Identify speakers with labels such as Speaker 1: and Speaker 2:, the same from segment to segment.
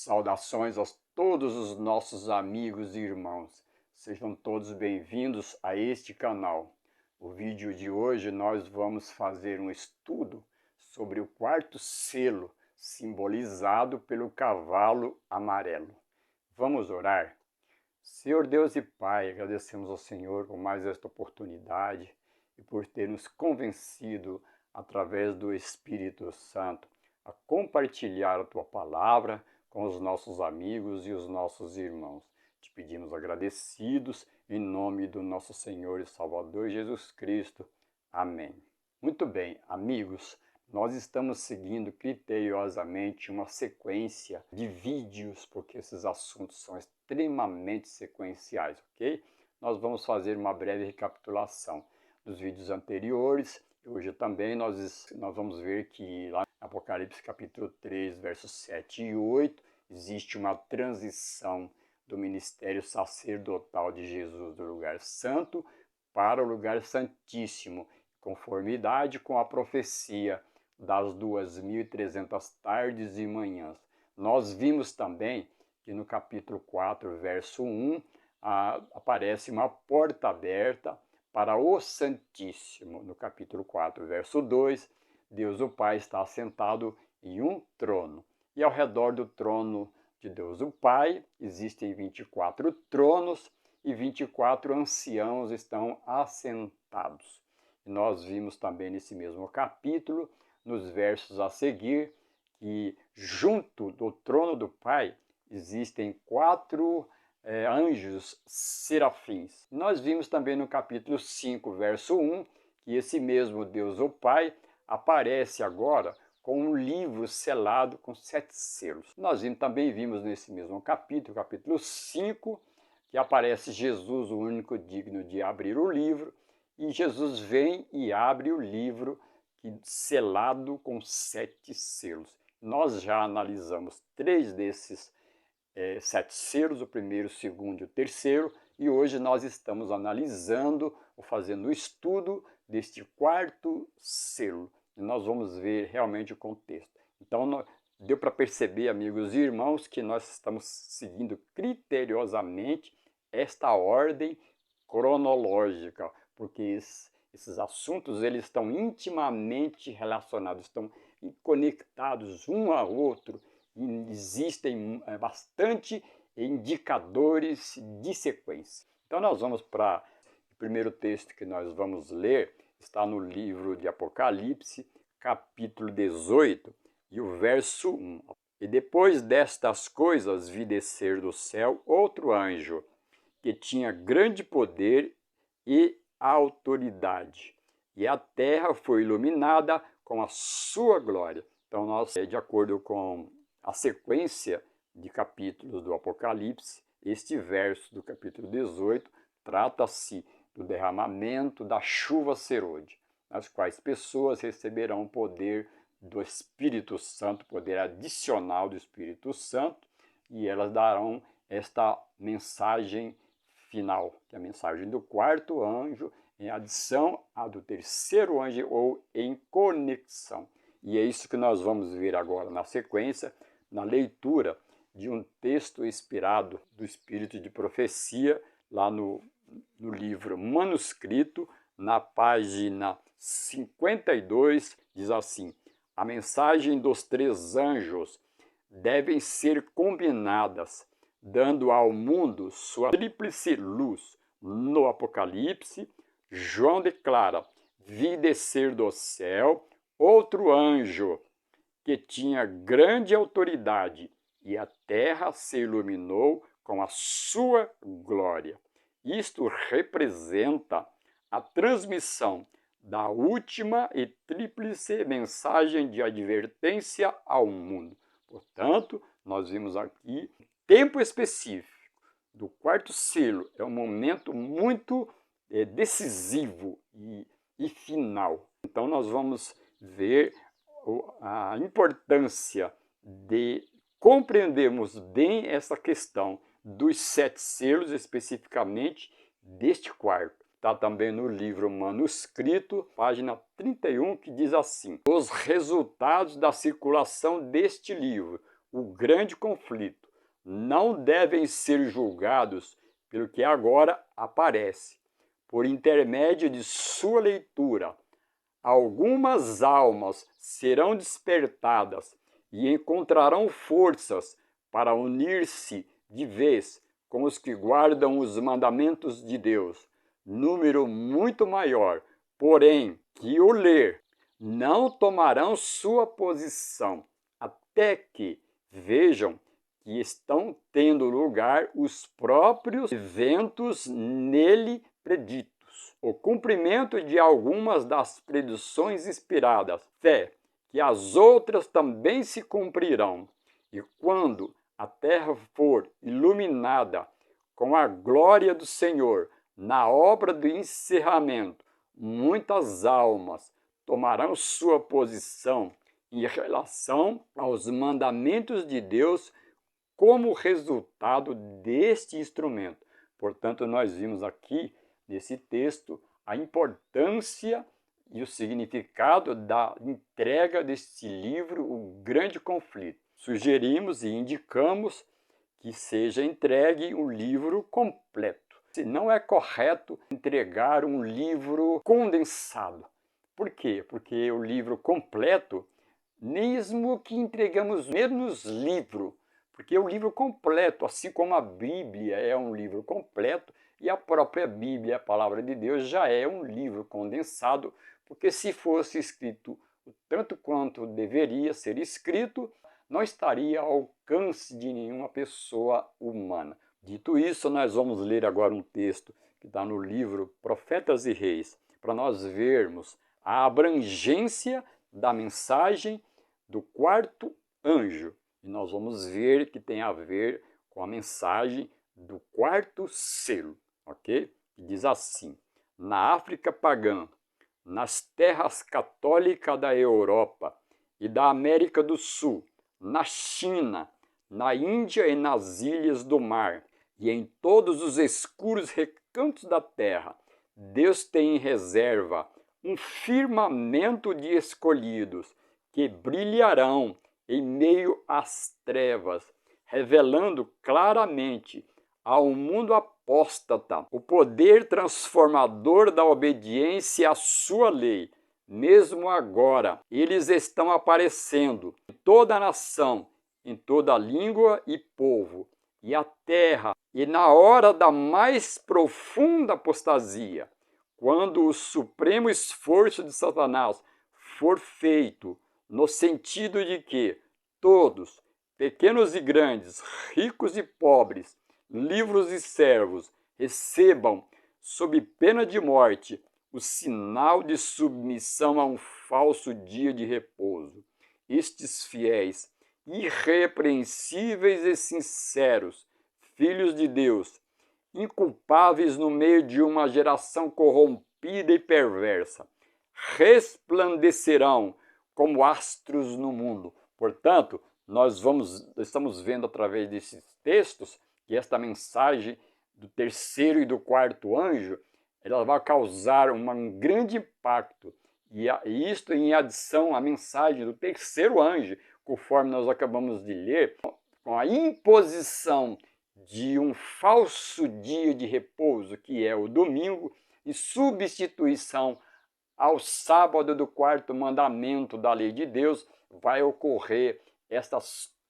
Speaker 1: Saudações a todos os nossos amigos e irmãos. Sejam todos bem-vindos a este canal. No vídeo de hoje nós vamos fazer um estudo sobre o quarto selo, simbolizado pelo cavalo amarelo. Vamos orar? Senhor Deus e Pai, agradecemos ao Senhor por mais esta oportunidade e por ter nos convencido através do Espírito Santo a compartilhar a Tua Palavra com os nossos amigos e os nossos irmãos. Te pedimos agradecidos em nome do nosso Senhor e Salvador Jesus Cristo. Amém. Muito bem, amigos, nós estamos seguindo criteriosamente uma sequência de vídeos, porque esses assuntos são extremamente sequenciais, ok? Nós vamos fazer uma breve recapitulação dos vídeos anteriores. Hoje também nós vamos ver que lá em Apocalipse capítulo 3, versos 7 e 8, existe uma transição do ministério sacerdotal de Jesus do lugar santo para o lugar santíssimo, conformidade com a profecia das 2.300 tardes e manhãs. Nós vimos também que no capítulo 4, verso 1, aparece uma porta aberta para o Santíssimo. No capítulo 4, verso 2, Deus o Pai está assentado em um trono. E ao redor do trono de Deus o Pai existem 24 tronos e 24 anciãos estão assentados. E nós vimos também nesse mesmo capítulo, nos versos a seguir, que junto do trono do Pai existem 4 anjos serafins. Nós vimos também no capítulo 5, verso 1, que esse mesmo Deus o Pai aparece agora com um livro selado com 7 selos. Nós também vimos nesse mesmo capítulo, capítulo 5, que aparece Jesus, o único digno de abrir o livro, e Jesus vem e abre o livro selado com 7 selos. Nós já analisamos 3 desses 7 selos, o primeiro, o segundo e o terceiro, e hoje nós estamos analisando ou fazendo o estudo deste 4º selo. E nós vamos ver realmente o contexto. Então, deu para perceber, amigos e irmãos, que nós estamos seguindo criteriosamente esta ordem cronológica, porque esses assuntos eles estão intimamente relacionados, estão conectados um ao outro. Existem bastante indicadores de sequência. Então nós vamos para o primeiro texto que nós vamos ler, está no livro de Apocalipse, capítulo 18, e o verso 1. E depois destas coisas vi descer do céu outro anjo, que tinha grande poder e autoridade, e a terra foi iluminada com a sua glória. Então nós, de acordo com a sequência de capítulos do Apocalipse, este verso do capítulo 18 trata-se do derramamento da chuva serôdia, nas quais pessoas receberão o poder do Espírito Santo, poder adicional do Espírito Santo, e elas darão esta mensagem final, que é a mensagem do 4º anjo, em adição à do 3º anjo ou em conexão. E é isso que nós vamos ver agora na sequência, na leitura de um texto inspirado do Espírito de Profecia, lá no livro manuscrito, na página 52, diz assim: a mensagem dos 3 anjos devem ser combinadas, dando ao mundo sua tríplice luz. No Apocalipse, João declara: vi descer do céu outro anjo, que tinha grande autoridade, e a terra se iluminou com a sua glória. Isto representa a transmissão da última e tríplice mensagem de advertência ao mundo. Portanto, nós vimos aqui tempo específico do 4º selo. É um momento muito decisivo e final. Então nós vamos ver a importância de compreendermos bem essa questão dos 7 selos, especificamente deste 4º. Está também no livro manuscrito, página 31, que diz assim: os resultados da circulação deste livro. o grande conflito. Não devem ser julgados pelo que agora aparece. Por intermédio de sua leitura, algumas almas serão despertadas e encontrarão forças para unir-se de vez com os que guardam os mandamentos de Deus. Número muito maior, porém, que o ler, não tomarão sua posição, até que vejam que estão tendo lugar os próprios eventos nele preditos. O cumprimento de algumas das predições inspiradas, fé que as outras também se cumprirão. E quando a terra for iluminada com a glória do Senhor, na obra do encerramento, muitas almas tomarão sua posição em relação aos mandamentos de Deus como resultado deste instrumento. Portanto, nós vimos aqui, nesse texto, a importância e o significado da entrega deste livro, O Grande Conflito. Sugerimos e indicamos que seja entregue um livro completo. Não é correto entregar um livro condensado. Por quê? Porque o livro completo, mesmo que entregamos menos livro, porque o livro completo, assim como a Bíblia é um livro completo, e a própria Bíblia, a Palavra de Deus, já é um livro condensado, porque se fosse escrito o tanto quanto deveria ser escrito, não estaria ao alcance de nenhuma pessoa humana. Dito isso, nós vamos ler agora um texto que está no livro Profetas e Reis, para nós vermos a abrangência da mensagem do quarto anjo. E nós vamos ver que tem a ver com a mensagem do quarto selo, ok? Que diz assim: na África pagã, nas terras católicas da Europa e da América do Sul, na China, na Índia e nas ilhas do mar, e em todos os escuros recantos da terra, Deus tem em reserva um firmamento de escolhidos que brilharão em meio às trevas, revelando claramente ao mundo apóstata o poder transformador da obediência à sua lei. Mesmo agora, eles estão aparecendo em toda a nação, em toda língua e povo, e a terra, e na hora da mais profunda apostasia, quando o supremo esforço de Satanás for feito, no sentido de que todos, pequenos e grandes, ricos e pobres, livres e servos, recebam, sob pena de morte, o sinal de submissão a um falso dia de repouso. Estes fiéis, irrepreensíveis e sinceros, filhos de Deus, inculpáveis no meio de uma geração corrompida e perversa, resplandecerão como astros no mundo. Portanto, estamos vendo através desses textos que esta mensagem do terceiro e do quarto anjo, ela vai causar um grande impacto. E isto em adição à mensagem do terceiro anjo, conforme nós acabamos de ler, com a imposição de um falso dia de repouso, que é o domingo, e substituição ao sábado do quarto mandamento da lei de Deus, vai ocorrer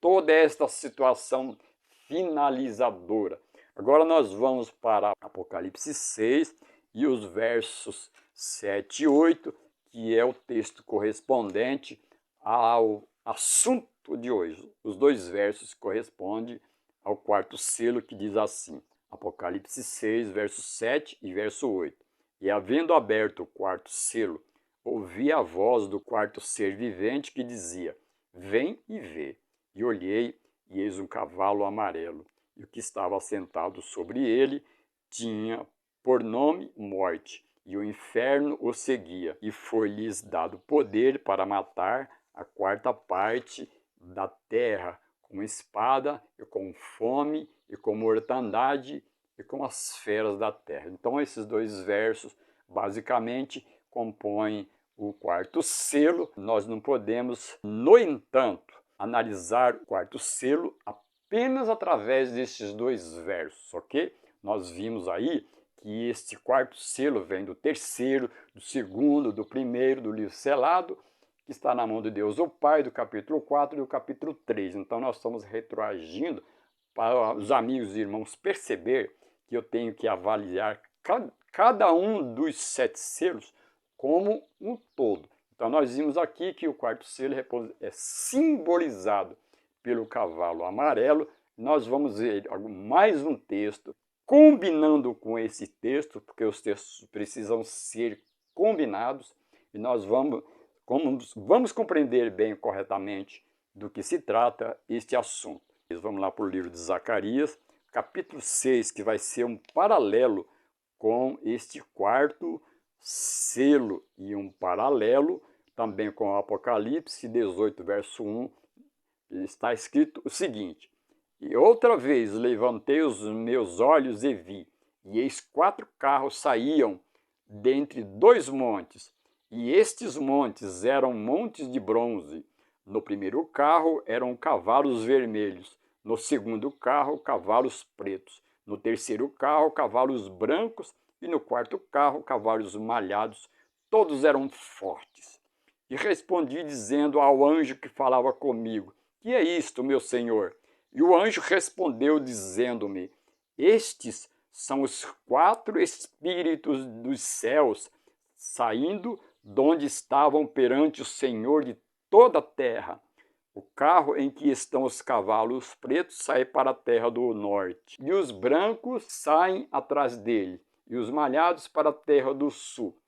Speaker 1: toda esta situação finalizadora. Agora nós vamos para Apocalipse 6 e os versos 7 e 8, que é o texto correspondente ao assunto de hoje. Os dois versos correspondem ao quarto selo, que diz assim, Apocalipse 6, verso 7 e verso 8. E havendo aberto o quarto selo, ouvi a voz do quarto ser vivente que dizia, vem e vê. E olhei, e eis um cavalo amarelo, e o que estava sentado sobre ele tinha por nome Morte, e o inferno o seguia, e foi-lhes dado poder para matar a quarta parte da terra, com espada, e com fome, e com mortandade, e com as feras da terra. Então esses dois versos basicamente compõem o quarto selo. Nós não podemos, no entanto, analisar o quarto selo apenas através desses dois versos, ok? Nós vimos aí que este quarto selo vem do terceiro, do segundo, do primeiro, do livro selado, que está na mão de Deus o Pai, do capítulo 4 e do capítulo 3. Então nós estamos retroagindo para os amigos e irmãos perceber que eu tenho que avaliar cada um dos 7 selos como um todo. Então nós vimos aqui que o quarto selo é simbolizado pelo cavalo amarelo. Nós vamos ver mais um texto combinando com esse texto, porque os textos precisam ser combinados, e nós vamos compreender bem corretamente do que se trata este assunto. Vamos lá para o livro de Zacarias, capítulo 6, que vai ser um paralelo com este quarto selo e um paralelo também com o Apocalipse 18, verso 1, está escrito o seguinte: E outra vez levantei os meus olhos e vi, e eis 4 carros saíam dentre 2 montes, e estes montes eram montes de bronze. No primeiro carro eram cavalos vermelhos, no segundo carro cavalos pretos, no terceiro carro cavalos brancos, e no quarto carro cavalos malhados, todos eram fortes. E respondi dizendo ao anjo que falava comigo: Que é isto, meu senhor? E o anjo respondeu dizendo-me: Estes são os 4 espíritos dos céus, saindo de onde estavam perante o Senhor de toda a terra. O carro em que estão os cavalos pretos sai para a terra do norte, e os brancos saem atrás dele, e os malhados para a terra do sul.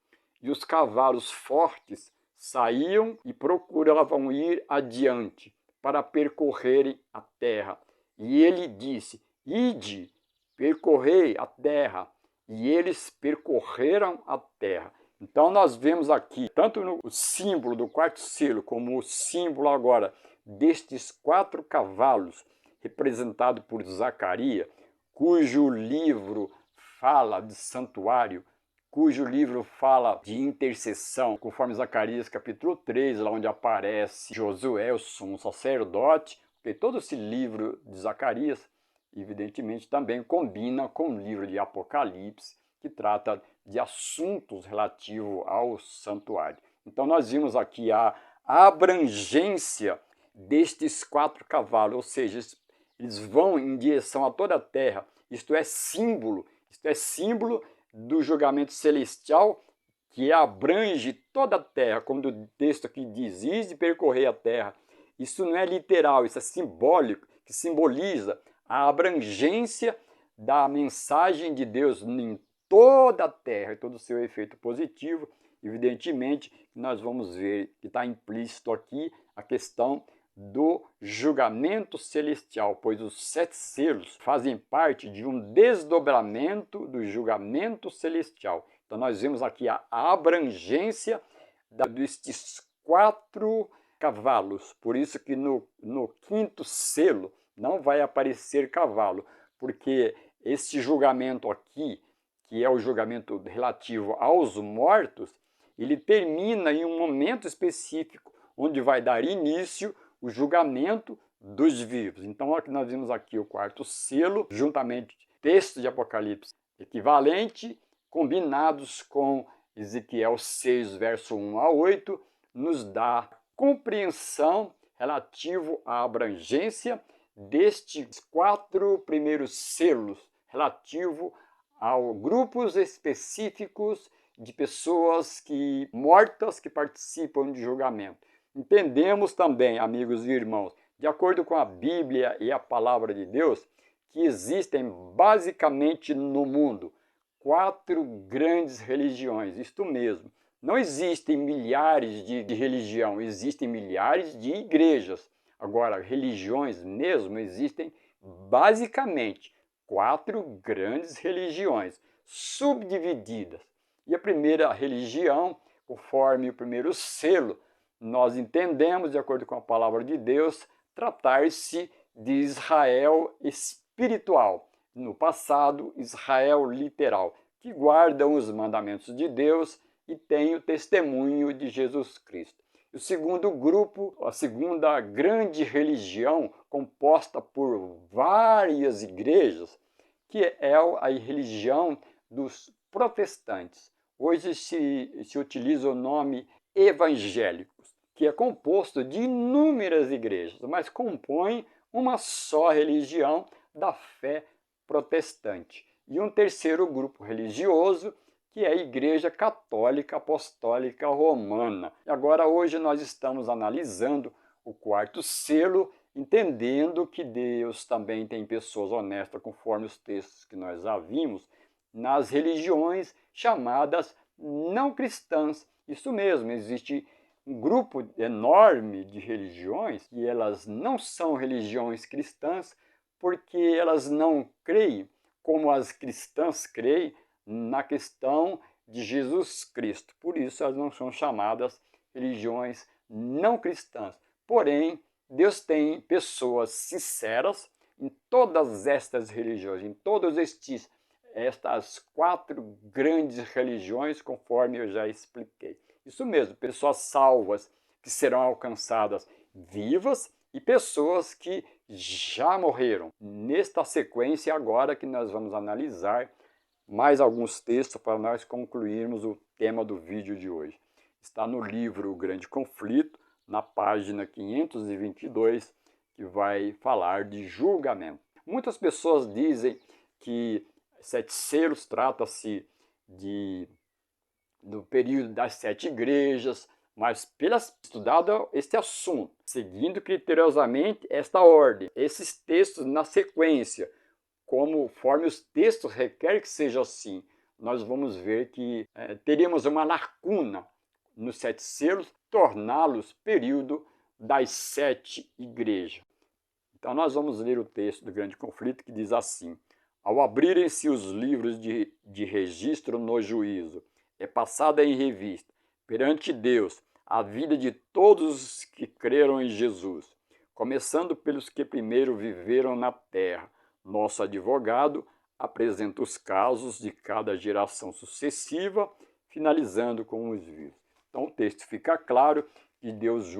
Speaker 1: E os cavalos fortes saíam e procuravam ir adiante, para percorrerem a terra. E ele disse: Ide, percorrei a terra. E eles percorreram a terra. Então nós vemos aqui, tanto no símbolo do quarto selo, como o símbolo agora destes 4 cavalos, representado por Zacarias, cujo livro fala de santuário, cujo livro fala de intercessão, conforme Zacarias capítulo 3, lá onde aparece Josué, o sumo sacerdote. Porque todo esse livro de Zacarias, evidentemente, também combina com o livro de Apocalipse, que trata de assuntos relativos ao santuário. Então nós vimos aqui a abrangência destes 4 cavalos, ou seja, eles vão em direção a toda a terra. Isto é símbolo do julgamento celestial que abrange toda a terra, como o texto aqui diz: Ide percorrer a terra. Isso não é literal, isso é simbólico, que simboliza a abrangência da mensagem de Deus em toda a terra e todo o seu efeito positivo. Evidentemente, nós vamos ver que está implícito aqui a questão do julgamento celestial, pois os 7 selos fazem parte de um desdobramento do julgamento celestial. Então nós vemos aqui a abrangência destes 4 cavalos. Por isso que no 5º selo não vai aparecer cavalo, porque este julgamento aqui, que é o julgamento relativo aos mortos, ele termina em um momento específico, onde vai dar início o julgamento dos vivos. Então nós vimos aqui o 4º selo, juntamente texto de Apocalipse equivalente, combinados com Ezequiel 6, verso 1 a 8, nos dá compreensão relativo à abrangência destes 4 primeiros selos, relativo a grupos específicos de pessoas mortas que participam de julgamento. Entendemos também, amigos e irmãos, de acordo com a Bíblia e a Palavra de Deus, que existem basicamente no mundo 4 grandes religiões, isto mesmo. Não existem milhares de religião, existem milhares de igrejas. Agora, religiões mesmo existem basicamente 4 grandes religiões, subdivididas. E a primeira religião, conforme o primeiro selo, nós entendemos, de acordo com a palavra de Deus, tratar-se de Israel espiritual. No passado, Israel literal, que guardam os mandamentos de Deus e tem o testemunho de Jesus Cristo. O segundo grupo, a segunda grande religião, composta por várias igrejas, que é a religião dos protestantes. Hoje se utiliza o nome evangélicos, que é composto de inúmeras igrejas, mas compõe uma só religião da fé protestante. E um terceiro grupo religioso, que é a Igreja Católica Apostólica Romana. E agora, hoje, nós estamos analisando o quarto selo, entendendo que Deus também tem pessoas honestas, conforme os textos que nós já vimos, nas religiões chamadas não cristãs. Isso mesmo, existe um grupo enorme de religiões e elas não são religiões cristãs porque elas não creem, como as cristãs creem, na questão de Jesus Cristo. Por isso elas não são chamadas religiões não cristãs. Porém, Deus tem pessoas sinceras em todas estas religiões, em todas estas 4 grandes religiões, conforme eu já expliquei. Isso mesmo, pessoas salvas que serão alcançadas vivas e pessoas que já morreram. Nesta sequência agora que nós vamos analisar mais alguns textos para nós concluirmos o tema do vídeo de hoje. Está no livro O Grande Conflito, na página 522, que vai falar de julgamento. Muitas pessoas dizem que 7 selos trata-se do período das 7 igrejas, mas pela estudada este assunto, seguindo criteriosamente esta ordem, esses textos na sequência, conforme os textos requerem que seja assim, nós vamos ver que teríamos uma lacuna nos 7 selos, torná-los período das 7 igrejas. Então nós vamos ler o texto do Grande Conflito que diz assim: ao abrirem-se os livros de registro no juízo, é passada em revista, perante Deus, a vida de todos os que creram em Jesus, começando pelos que primeiro viveram na terra. Nosso advogado apresenta os casos de cada geração sucessiva, finalizando com os vivos. Então o texto fica claro que Deus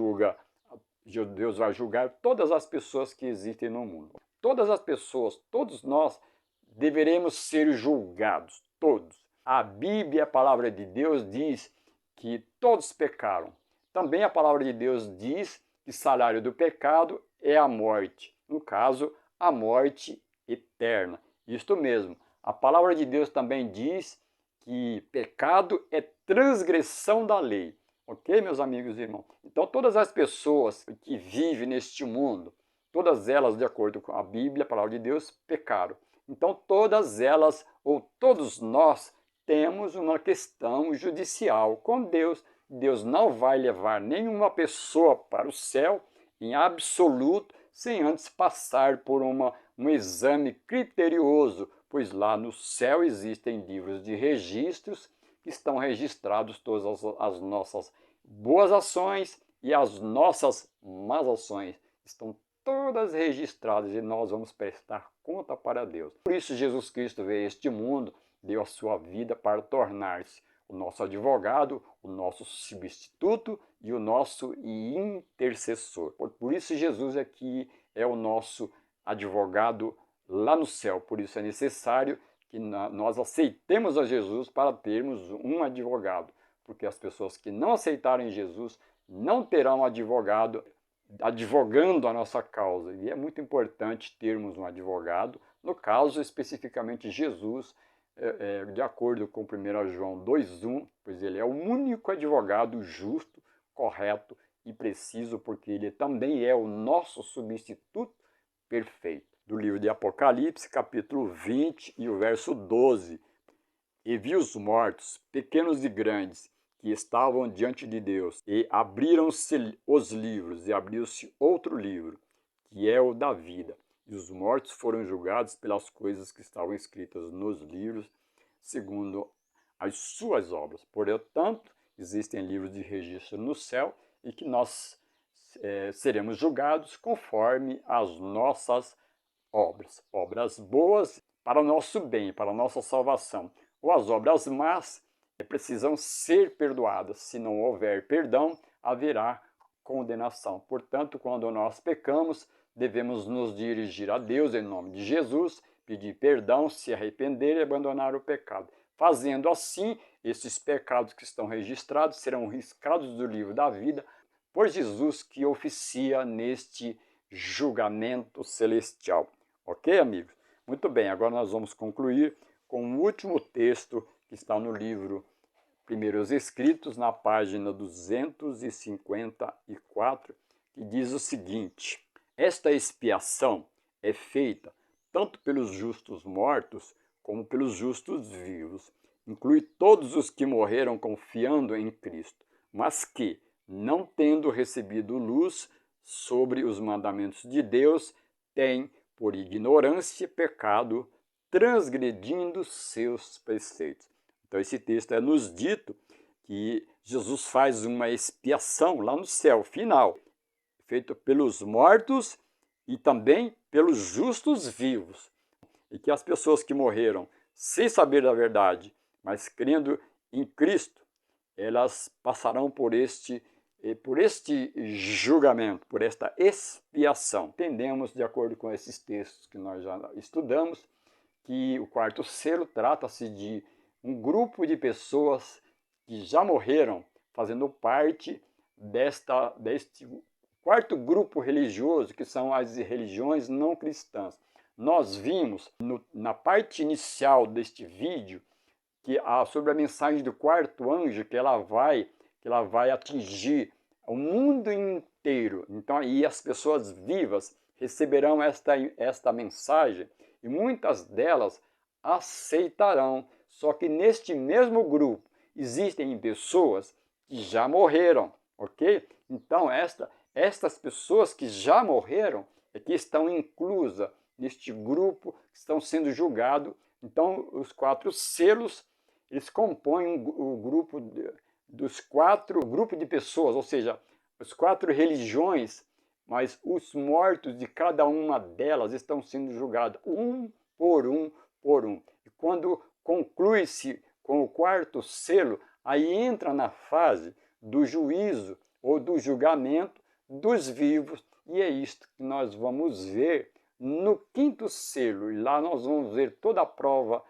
Speaker 1: vai julgar todas as pessoas que existem no mundo. Todas as pessoas, todos nós, deveremos ser julgados, todos. A Bíblia, a palavra de Deus, diz que todos pecaram. Também a palavra de Deus diz que o salário do pecado é a morte. No caso, a morte eterna. Isto mesmo, a palavra de Deus também diz que pecado é transgressão da lei. Ok, meus amigos e irmãos? Então, todas as pessoas que vivem neste mundo, todas elas, de acordo com a Bíblia, a palavra de Deus, pecaram. Então, todas elas, ou todos nós, temos uma questão judicial com Deus. Deus não vai levar nenhuma pessoa para o céu, em absoluto, sem antes passar por um exame criterioso, pois lá no céu existem livros de registros que estão registrados todas as nossas boas ações e as nossas más ações. Estão todas registradas e nós vamos prestar conta para Deus. Por isso Jesus Cristo veio a este mundo, deu a sua vida para tornar-se o nosso advogado, o nosso substituto e o nosso intercessor. Por isso Jesus aqui é o nosso advogado lá no céu. Por isso é necessário que nós aceitemos a Jesus para termos um advogado. Porque as pessoas que não aceitarem Jesus não terão advogado advogando a nossa causa. E é muito importante termos um advogado, no caso especificamente Jesus, de acordo com 1 João 2,1, pois ele é o único advogado justo, correto e preciso, porque ele também é o nosso substituto perfeito. Do livro de Apocalipse, capítulo 20 e o verso 12. E vi os mortos, pequenos e grandes, que estavam diante de Deus, e abriram-se os livros, e abriu-se outro livro, que é o da vida. E os mortos foram julgados pelas coisas que estavam escritas nos livros, segundo as suas obras. Portanto, existem livros de registro no céu e que nós seremos julgados conforme as nossas obras. Obras boas para o nosso bem, para a nossa salvação. Ou as obras más precisam ser perdoadas. Se não houver perdão, haverá condenação. Portanto, quando nós pecamos, devemos nos dirigir a Deus em nome de Jesus, pedir perdão, se arrepender e abandonar o pecado. Fazendo assim, esses pecados que estão registrados serão riscados do livro da vida por Jesus, que oficia neste julgamento celestial. Ok, amigos? Muito bem, agora nós vamos concluir com o último texto que está no livro Primeiros Escritos, na página 254, que diz o seguinte: esta expiação é feita tanto pelos justos mortos como pelos justos vivos. Inclui todos os que morreram confiando em Cristo, mas que, não tendo recebido luz sobre os mandamentos de Deus, têm, por ignorância, pecado, transgredindo seus preceitos. Então esse texto é nos dito que Jesus faz uma expiação lá no céu, final, feito pelos mortos e também pelos justos vivos. E que as pessoas que morreram sem saber da verdade, mas crendo em Cristo, elas passarão por este julgamento, por esta expiação. Entendemos, de acordo com esses textos que nós já estudamos, que o quarto selo trata-se de um grupo de pessoas que já morreram, fazendo parte deste quarto grupo religioso, que são as religiões não cristãs. Nós vimos na parte inicial deste vídeo sobre a mensagem do quarto anjo, que ela vai atingir o mundo inteiro. Então, e as pessoas vivas receberão esta mensagem e muitas delas aceitarão. Só que neste mesmo grupo existem pessoas que já morreram, ok? Então, estas pessoas que já morreram é que estão inclusas neste grupo, que estão sendo julgados. Então, os quatro selos, eles compõem o grupo grupo de pessoas, ou seja, as quatro religiões, mas os mortos de cada uma delas estão sendo julgados um por um por um. E quando conclui-se com o quarto selo, aí entra na fase do juízo ou do julgamento dos vivos, e é isto que nós vamos ver no quinto selo. E lá nós vamos ver toda a prova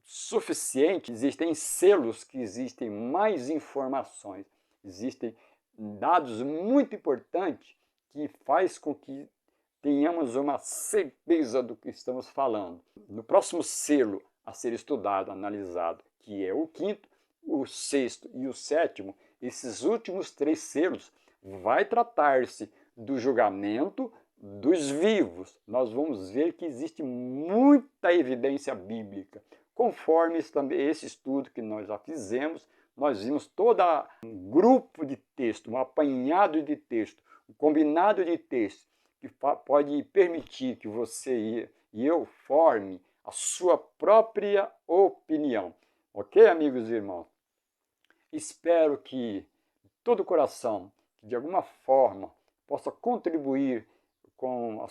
Speaker 1: suficiente. Existem selos que existem mais informações, existem dados muito importantes que faz com que tenhamos uma certeza do que estamos falando. No próximo selo a ser estudado, analisado, que é o quinto, o sexto e o sétimo, esses últimos três selos vai tratar-se do julgamento dos vivos. Nós vamos ver que existe muita evidência bíblica. Conforme esse estudo que nós já fizemos, nós vimos todo um grupo de texto, um apanhado de texto, um combinado de texto, que pode permitir que você e eu forme a sua própria opinião. Ok, amigos e irmãos? Espero que de todo o coração, que de alguma forma possa contribuir com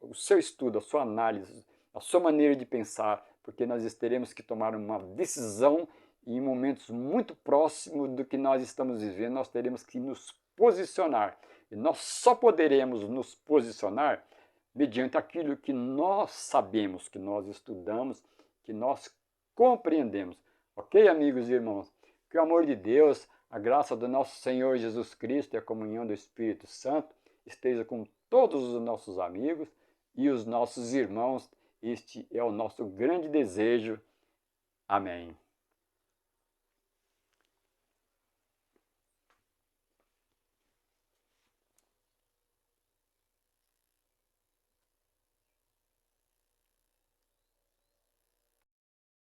Speaker 1: o seu estudo, a sua análise, a sua maneira de pensar, porque nós teremos que tomar uma decisão em momentos muito próximos do que nós estamos vivendo. Nós teremos que nos posicionar. E nós só poderemos nos posicionar mediante aquilo que nós sabemos, que nós estudamos, que nós compreendemos. Ok, amigos e irmãos? Que o amor de Deus, a graça do nosso Senhor Jesus Cristo e a comunhão do Espírito Santo esteja com todos os nossos amigos e os nossos irmãos. Este é o nosso grande desejo. Amém.